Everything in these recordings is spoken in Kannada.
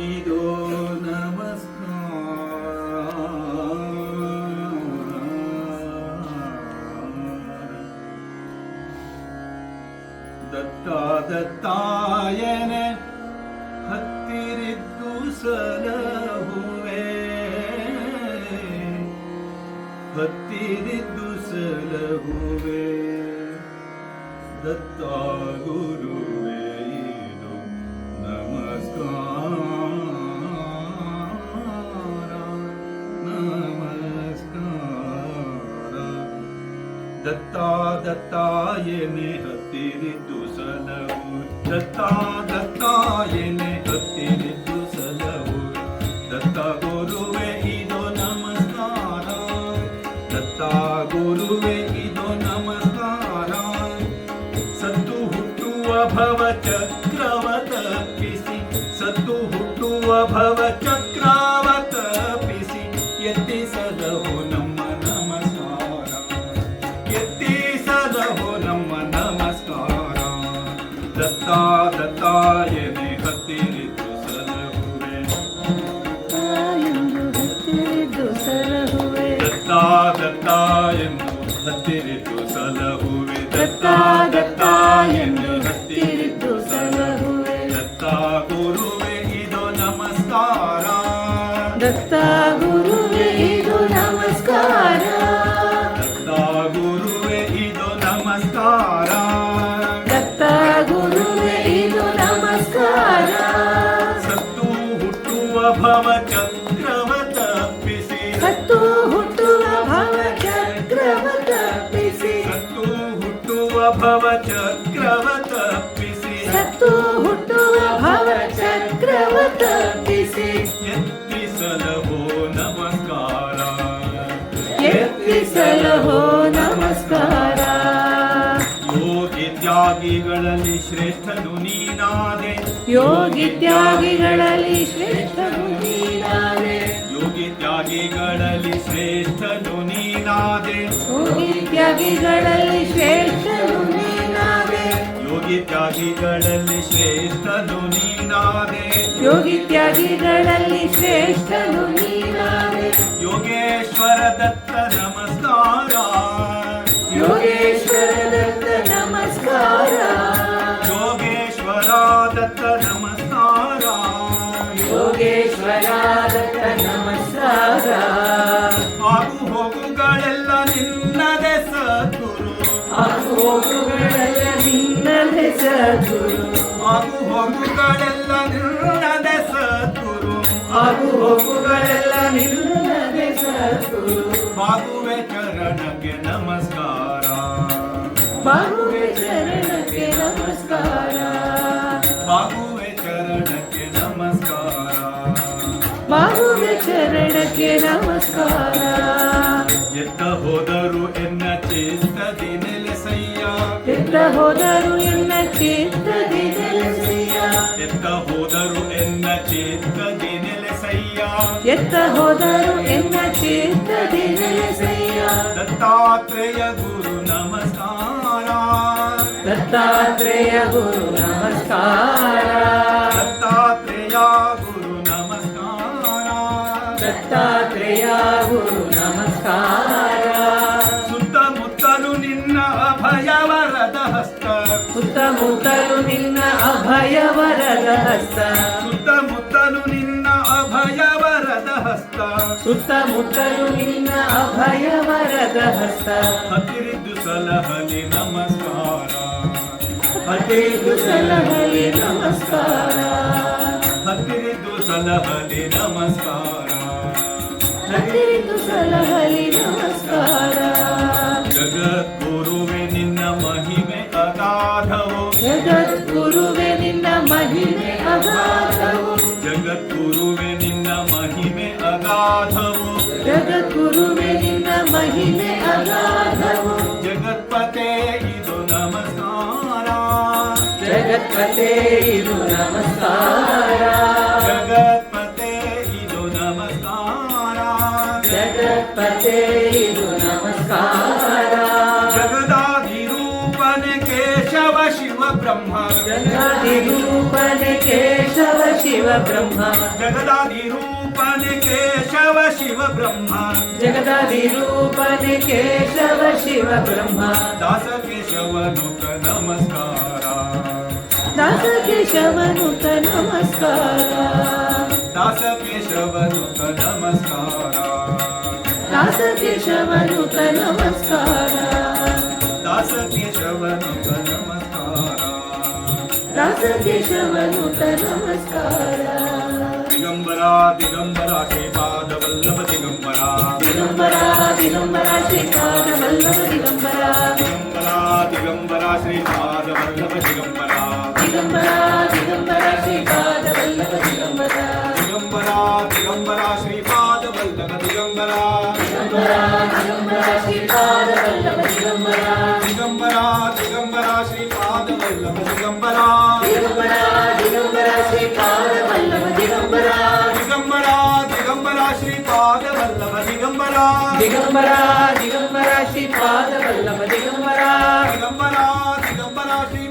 ಇದೋ ನಮಸ್ಕಾರ. ದತ್ತ ದತ್ತಾಯನೆ ಹತ್ತಿರಿದ್ದು ಸಲಹುವೆ, ಹತ್ತಿರಿದ್ದು ಸಲಹುವೆ. ದತ್ತ ಗುರುವೇ ಇದು ನಮಸ್ಕಾರ, ನಮಸ್ಕಾರ. ದತ್ತ ದತ್ತಾಯನೆ ಹತ್ತಿರಿದ್ದು ಸಲಹು, ದತ್ತ ದತ್ತಾಯನೆ ಹತ್ತಿರಿದ್ದು ಸಲಹು. ದತ್ತ ಗುರುವೇ ಇದು ನಮಸ್ಕಾರ, ದತ್ತ ಗುರುವೇ ಇದು ನಮಸ್ಕಾರ. ಸತ್ತು ಹುಟ್ಟುವ ಭವ ಚಕ್ರವ ತಪ್ಪಿಸಿ, ಸತ್ತು ಹುಟ್ಟುವ ಭವ ಚಕ್ರವ ತಪ್ಪಿಸಿ ಎತ್ತಿಸಲಹು ನಮ್ಮ ನಮಸ್ಕಾರ, ಎತ್ತಿಸಲಹು ನಮ್ಮ ನಮಸ್ಕಾರ. ದತ್ತ ದತ್ತಾಯನೆ ಹತ್ತಿರಿದ್ದು ಸಲಹುವೆ, ಹತ್ತಿರಿದ್ದು ಸಲಹುವೆ. ದತ್ತ ದತ್ತ ಎಂದು ಹತ್ತಿರಿದ್ದು ಸಲಹುವೆ, ದತ್ತ ದತ್ತ ಎಂದು ಹತ್ತಿರಿದ್ದು ಸಲಹುವೆ. ದತ್ತ ಗುರುವೇ ಇದು ನಮಸ್ಕಾರ, ದತ್ತ ಗುರುವೇ ಇದು ನಮಸ್ಕಾರ, ದತ್ತ ಗುರುವೇ ಇದು ನಮಸ್ಕಾರ. ದತ್ತ ಗುರುವೇ ಇದು ನಮಸ್ಕಾರ. ಸತ್ತು ಹುಟ್ಟುವ ಭವ ಚಕ್ರವ ತಪ್ಪಿಸಿ, ಸತ್ತು ಹುಟ್ಟುವ ಭವ ಚಕ್ರವ ತಪ್ಪಿಸಿ, ಸತ್ತು ಹುಟ್ಟುವ ಭವ ಚಕ್ರವ ತಪ್ಪಿಸಿ ಸತ್ತು ಹುಟ್ಟುವ ಭವ ಚಕ್ರವ ತಪ್ಪಿಸಿ ಎತ್ತಿಸಲಹೋ ನಮಸ್ಕಾರ, ಎತ್ತಿಸಲಹೋ ನಮಸ್ಕಾರ. ಯೋಗಿ ತ್ಯಾಗಿಗಳಲ್ಲಿ ಶ್ರೇಷ್ಠನು ನೀನಾದೆ, ಯೋಗಿ ತ್ಯಾಗಿಗಳಲ್ಲಿ ಶ್ರೇಷ್ಠನು ನೀನಾದೆ, ಯೋಗಿ ತ್ಯಾಗಿಗಳಲ್ಲಿ ಶ್ರೇಷ್ಠನು ನೀನಾದೆ, ಯೋಗಿ ತ್ಯಾಗಿಗಳಲ್ಲಿ ಶ್ರೇಷ್ಠನು ನೀನಾದೆ, ಯೋಗಿ ತ್ಯಾಗಿಗಳಲ್ಲಿ ಶ್ರೇಷ್ಠನು ನೀನಾದೆ. ಯೋಗಿ ತ್ಯಾಗಿಗಳಲ್ಲಿ ಶ್ರೇಷ್ಠನು ನೀನಾದೆ. ಯೋಗೇಶ್ವರ ದತ್ತ ನಮಸ್ಕಾರ, ಯೋಗೇಶ್ವರ ದತ್ತ ನಮಸ್ಕಾರ, ಯೋಗೇಶ್ವರ ದತ್ತ ನಮಸ್ಕಾರ. ಯೋಗೇಶ್ವರ ದತ್ತ ನಮಸ್ಕಾರ. ಆಗು ಹೋಗುಗಳೆಲ್ಲ ನಿನ್ನದೇ ಸದ್ಗುರು, ಆಗು ಹೋಗುಗಳೆಲ್ಲ ನಿನ್ನದೇ ಸದ್ಗುರು, ಆಗು ಹೋಗುಗಳೆಲ್ಲ ನಿನ್ನದೇ ಸದ್ಗುರು. ಆಗು ಹೋಗುಗಳೆಲ್ಲ ನಿನ್ನದೇ ಸದ್ಗುರು. ಬಾಗುವೆ ಚರಣಕ್ಕೆ ನಮಸ್ಕಾರ, ಬಾಗುವೆ ಚರಣಕ್ಕೆ ನಮಸ್ಕಾರ, ಬಾಗುವೆ ಚರಣಕ್ಕೆ ನಮಸ್ಕಾರ. ಬಾಗುವೆ ಚರಣಕ್ಕೆ ನಮಸ್ಕಾರ. ಎತ್ತ ಹೋದರು ಎನ್ನ ಚಿತ್ತದಿ ನೆಲೆಸಯ್ಯ, ಎತ್ತ ಹೋದರು ಎನ್ನ ಚಿತ್ತದಿ ನೆಲೆಸಯ್ಯ, ಎತ್ತ ಹೋದರು ಎನ್ನ ಚಿತ್ತದಿ ನೆಲೆಸಯ್ಯ. ಎತ್ತ ಹೋದರು ಎನ್ನ ಚಿತ್ತದಿ ನೆಲೆಸಯ್ಯ. ದತ್ತಾತ್ರೇಯ ಗುರು ನಮಸ್ಕಾರ, ದತ್ತಾತ್ರೇಯ ಗುರು ನಮಸ್ಕಾರ, ದತ್ತಾತ್ರೇಯ ಗುರು ನಮಸ್ಕಾರ. ದತ್ತಾತ್ರೇಯ ಗುರು ನಮಸ್ಕಾರ. ಸುತ್ತಮುತ್ತಲು ನಿನ್ನ ಅಭಯವರದ ಹಸ್ತ, ಸುತ್ತಮುತ್ತಲು ನಿನ್ನ ಅಭಯವರದ ಹಸ್ತ, ಸುತ್ತಮುತ್ತಲು ನಿನ್ನ ಅಭಯವರದ ಹಸ್ತ. ಸುತ್ತಮುತ್ತಲು ನಿನ್ನ ಅಭಯವರದ ಹಸ್ತ. ಹತ್ತಿರಿದ್ದು ಸಲಹಲಿ ನಮಸ್ಕಾರ, ಹತ್ತಿರಿದ್ದು ಸಲಹಲಿ ನಮಸ್ಕಾರ, ಹತ್ತಿರಿದ್ದು ಸಲಹಲಿ ನಮಸ್ಕಾರ. ಹತ್ತಿರಿದ್ದು ಸಲಹಲಿ ನಮಸ್ಕಾರ. ಜಗದ್ಗುರುವೆ ನಿನ್ನ ಮಹಿಮೆ ಅಗಾಧವು, ಜಗದ್ಗುರುವೆ ನಿನ್ನ ಮಹಿಮೆ ಅಗಾಧವು, ಜಗದ್ಗುರುವೆ ನಿನ್ನ ಮಹಿಮೆ ಅಗಾಧವು. ಜಗದ್ಗುರುವೆ ನಿನ್ನ ಮಹಿಮೆ ಅಗಾಧವು. ಜಗತ್ಪತೆ ಇದು ನಮಸ್ಕಾರ, ಜಗತ್ಪತೆ ಇದು ನಮಸ್ಕಾರ, ಜಗತ್ಪತೆ ಇದು ನಮಸ್ಕಾರ. ಜಗತ್ಪತೆ ಇದು ನಮಸ್ಕಾರ. ಜಗದಾಧಿರೂಪನೆ ಕೇಶವ ಶಿವ ಬ್ರಹ್ಮ, ಜಗದಿರೂಪನೆ ಕೇಶವ ಶಿವ ಬ್ರಹ್ಮ ಜಗದಾದಿರೂಪನೆ ಕೇಶವ ಶಿವ ಬ್ರಹ್ಮ ಜಗದಾದಿರೂಪನೆ ಕೇಶವ ಶಿವ ಬ್ರಹ್ಮ ದಾಸ ಕೇಶವನುತ ನಮಸ್ಕಾರ ದಾಸ ಕೇಶವನುತ ನಮಸ್ಕಾರ ದಾಸ ಕೇಶವನುತ ನಮಸ್ಕಾರ ದಾಸ ಕೇಶವನುತ ನಮಸ್ಕಾರ ದಾಸ ಕೇಶವನುತ ನಮಸ್ಕಾರ ದಾಸ ಕೇಶವನುತ ನಮಸ್ಕಾರ ದಿಗಂಬರ ದಿಗಂಬರ ಶ್ರೀಪಾದ ವಲ್ಲಭ ದಿಗಂಬರ ದಿಗಂಬರ ದಿಗಂಬರ ಶ್ರೀಪಾದ ವಲ್ಲಭ ದಿಗಂಬರ ದಿಗಂಬರ ದಿಗಂಬರ ಶ್ರೀಪಾದ ವಲ್ಲಭ ದಿಗಂಬರ ದಿಗಂಬರ ದಿಗಂಬರ ಶ್ರೀಪಾದ ವಲ್ಲಭ ದಿಗಂಬರ ದಿಗಂಬರ ದಿಗಂಬರ ಶ್ರೀಪಾದ ವಲ್ಲಭ ದಿಗಂಬರ ದಿಗಂಬರ ದಿಗಂಬರ ಶ್ರೀಪಾದ ವಲ್ಲಭ ದಿಗಂಬರ ದಿಗಂಬರ ದಿಗಂಬರ ಶ್ರೀಪಾದ ವಲ್ಲಭ ದಿಗಂಬರ ದಿಗಂಬರ ದಿಗಂಬರ ಶ್ರೀಪಾದ ವಲ್ಲಭ ದಿಗಂಬರ ದಿಗಂಬರ ದಿಗಂಬರ ಶ್ರೀಪಾದ ವಲ್ಲಭ ದಿಗಂಬರ ದಿಗಂಬರ ದಿಗಂಬರ ಶ್ರೀಪಾದ ವಲ್ಲಭ ದಿಗಂಬರ ದಿಗಂಬರ ದಿಗಂಬರ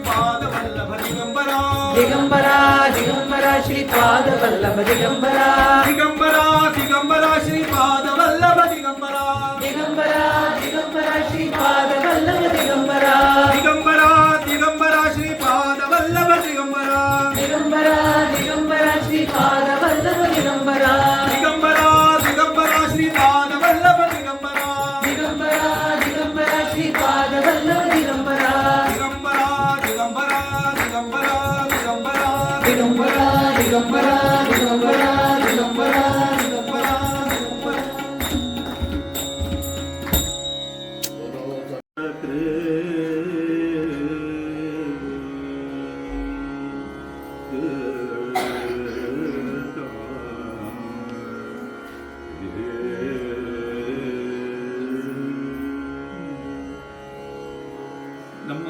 ಶ್ರೀಪಾದ ವಲ್ಲಭ ದಿಗಂಬರ ದಿಗಂಬರ ದಿಗಂಬರ ಶ್ರೀಪಾದ ವಲ್ಲಭ ದಿಗಂಬರ ದಿಗಂಬರ ದಿಗಂಬರ ಶ್ರೀಪಾದ ವಲ್ಲಭ ದಿಗಂಬರ ದಿಗಂಬರ ದಿಗಂಬರ ಶ್ರೀಪಾದ ವಲ್ಲಭ ದಿಗಂಬರ ದಿಗಂಬರ ದಿಗಂಬರ ಶ್ರೀಪಾದ ವಲ್ಲಭ ದಿಗಂಬರ ದಿಗಂಬರ ದಿಗಂಬರ ಶ್ರೀಪಾದ ವಲ್ಲಭ ದಿಗಂಬರ ದಿಗಂಬರ ದಿಗಂಬರ ಶ್ರೀಪಾದ ವಲ್ಲಭ ದಿಗಂಬರ ದಿಗಂಬರ ದಿಗಂಬರ ಶ್ರೀಪಾದ ವಲ್ಲಭ ದಿಗಂಬರ ದಿಗಂಬರ ದಿಗಂಬರ ದಿಗಂಬರ ದಿಗಂಬರ ದಿಗಂಬರ ದಿಗಂಬರ ದಿಗಂಬರ ದಿಗಂಬರ ನಮ್ಮ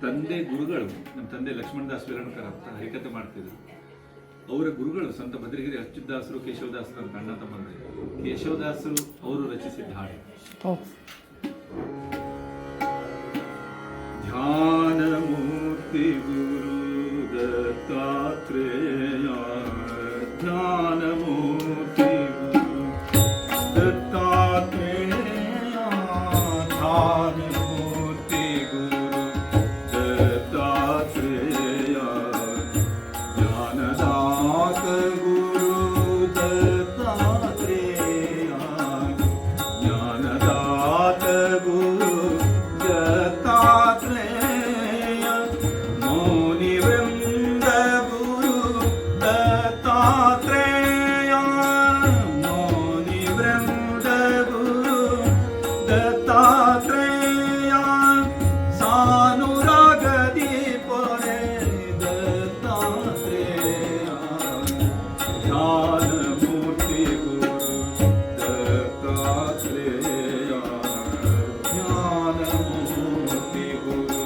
ತಂದೆ ಗುರುಗಳು ನಮ್ಮ ತಂದೆ ಲಕ್ಷ್ಮಣದಾಸ್ ವಿರಣಕರ್ ಅಂತ ಹರಿಕತೆ ಮಾಡ್ತಿದ್ರು. ಅವರ ಗುರುಗಳು ಸಂತ ಭದ್ರಗಿರಿ ಅಚ್ಯುತದಾಸರು ಕೇಶವದಾಸರು ಅಂತ ಅಣ್ಣ ತಮ್ಮಂದಿರು. ಕೇಶವದಾಸರು ಅವರು ರಚಿಸಿದ ಹಾಡು ಧ್ಯಾನ ಮೂರ್ತಿ ಗುರು ದತ್ತಾತ್ರೇಯ ಧ್ಯಾನ ಮೂರ್ತಿ ಗುರು ದತ್ತಾತ್ರೇಯ ಧ್ಯಾನ ಮೂರ್ತಿ ಗುರು ದತ್ತಾತ್ರೇಯ ಜ್ಞಾನದಾತ ಗುರು ದತ್ತಾತ್ರೇಯ ಜ್ಞಾನದಾತ ಗುರು ದತ್ತಾತ್ರೇಯ ಮೌನಿ ವೃಂದ ಗುರು ದತ್ತಾತ್ರೇಯ ಮೌನಿ ವೃಂದ ಗುರು ದತ್ತಾತ್ರೇಯ ಸಾನುರಾಗದಿ ಪೊರೆ ದತ್ತಾತ್ರೇಯ ಧ್ಯಾನ ಮೂರ್ತಿ ಗುರು ದತ್ತಾತ್ರೇಯ ಜ್ಞಾನ ಮೂರ್ತಿ ಗುರು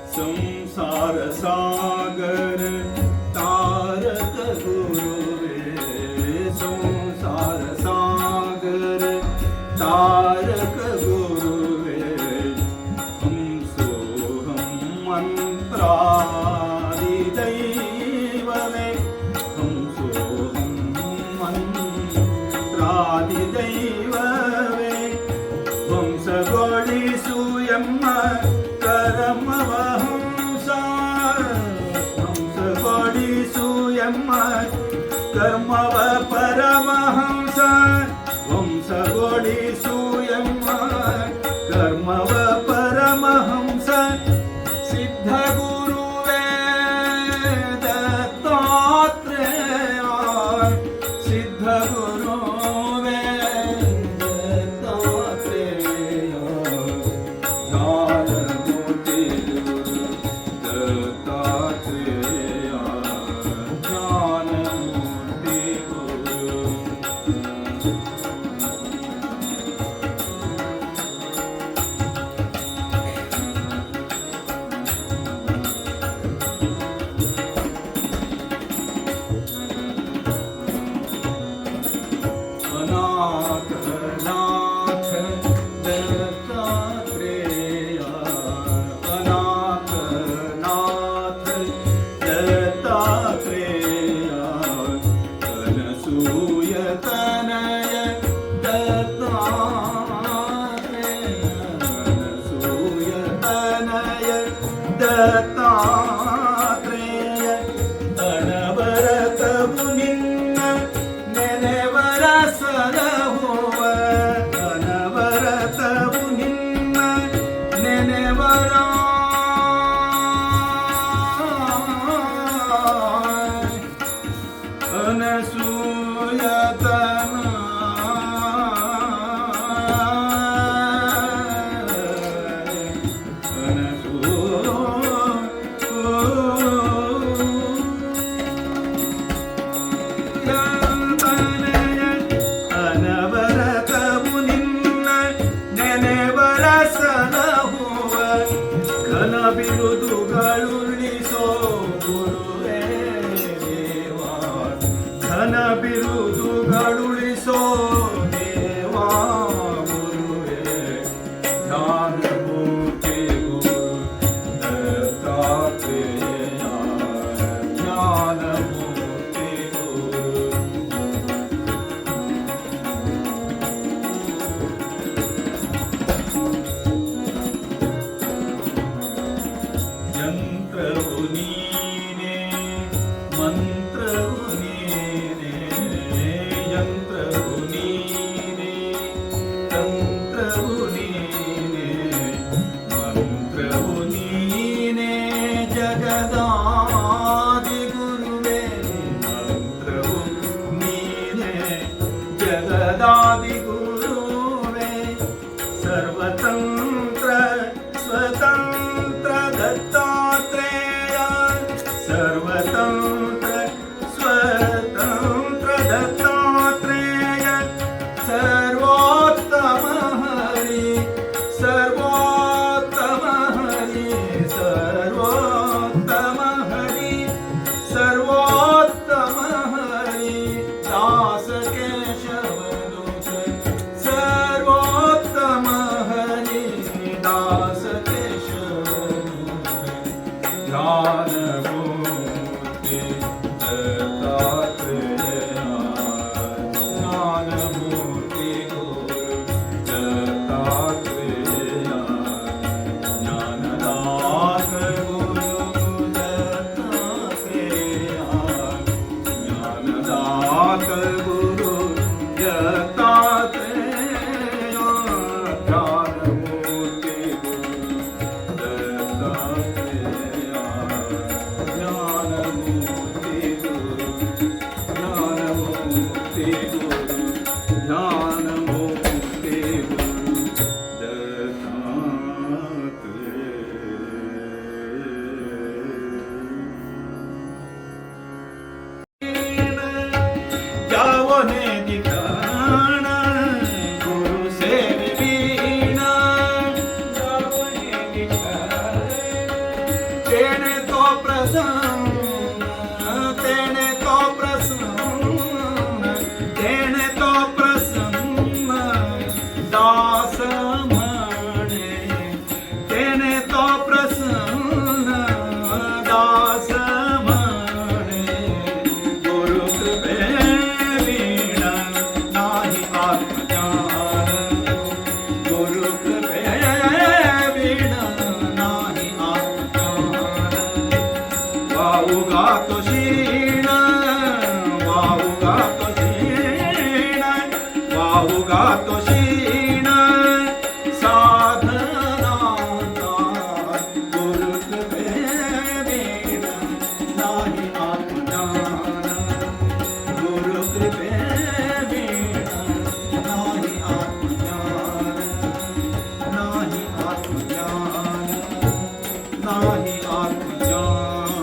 संसार सागर तारक गुरुवे संसार सागर तारक गुरुवे हम सोहम मंत्रादि दैवमे हम सोहम मंत्रादि दैवमे ವಂಶಗೊಳಿಸುಯಮ್ಮ ಕರ್ಮವಹಂಸ ವಂಶಗೊಳಿಸುಯಮ್ಮ ಕರ್ಮವ ಪರಮಹಂಸ ವಂಶಗೊಳಿಸುಯಮ್ಮ ಕರ್ಮವ ಪರಮಹಂಸ ಸಿದ್ಧ ಗುರುವೇ ದತ್ತಾತ್ರೇಯ ಸಿದ್ಧ ಗುರುವೇ ದತ್ತಾತ್ರೇಯ ಜ್ಞಾನ ಮೂರ್ತಿ ಗುರು ದತ್ತಾತ್ರೇಯ ಜ್ಞಾನ ಮೂರ್ತಿ ಗುರು ಬಿರುದುಗಳುಳಿಸೋ ದೇವಾ ಗುರುವೇ ಜ್ಞಾನ ಮೂರ್ತಿ ಗುರು ದತ್ತಾತ್ರೇಯ ಜ್ಞಾನ ಮೂರ್ತಿ ಗುರು ಯಂತ್ರವು ನೀನೇ ಮಂತ್ರವು ನೀನೇ ಯಂತ್ರವು ನೀನೇ ತಂತ್ರವು ನೀನೇ ಮಂತ್ರವು ನೀನೇ ಜಗದಾದಿ ಗುರುವೇ ಮಂತ್ರವು ನೀನೇ ಜಗದಾದಿ ಗುರುವೇ ಸರ್ವತಂತ್ರ ಸ್ವತಂತ್ರ ದತ್ತಾತ್ರೇಯ ಸರ್ವತಂತ್ರ ಸ್ವತಂತ್ರ ದತ್ತಾತ್ರೇಯ ಸರ್ವೋತ್ತಮ ಹರಿ ಸರ್ವೋತ್ತಮ ಹರಿ ಸರ್ವೋತ್ತಮ ಹರಿ ಸರ್ವೋತ್ತಮ ಹರಿ ದಾಸ ಕೇಶವದೂತ ಸರ್ವೋತ್ತಮ ಹರಿ ದಾಸ ಕೇಶವದೂತ ಜ್ಞಾನಮೂರ್ತಿ ದತ್ತಾತ್ರೇಯ ಜ್ಞಾನಮೂರ್ತಿ ಗುರು ದತ್ತಾತ್ರೇಯ ಜ್ಞಾನದಾತ ಗುರು ದತ್ತಾತ್ರೇಯ ಜ್ಞಾನದಾತ ಗುರು ದತ್ತಾತ್ರೇಯ ಜ್ಞಾನಮೂರ್ತಿ ಗುರು ದತ್ತಾತ್ರೇಯ ಜ್ಞಾನಮೂರ್ತಿ ಗುರು ಜ್ಞಾನಮೂರ್ತಿ ಗುರು ಜ್ಞಾನಮೂರ್ತಿ ಗುರು ದತ್ತಾತ್ರೇಯ ಯಾವನೇ ದಿಗಾಣ ಗುರು ಸೇವೆ ವೀಣ ಯಾವನೇ ದಿಗಾಣ तेने तो प्रसन्न तेने तो प्रसन्न तेने तो प्रसन्न दास मणे तेने तो प्रसन्न दास मणे गुरु कृपे वीण नाही आत्मज्ञान गुरु कृपे वीण नाही आत्मज्ञान वाऊगा तो शीण वाऊगा तो शीण वाऊगा तो शीण साधनांता गुरु कृपे वीण नाही आत्मज्ञान गुरु कृपे वीण नाही आत्मज्ञान नाही आत्मज्ञान नाही आत्मज्ञान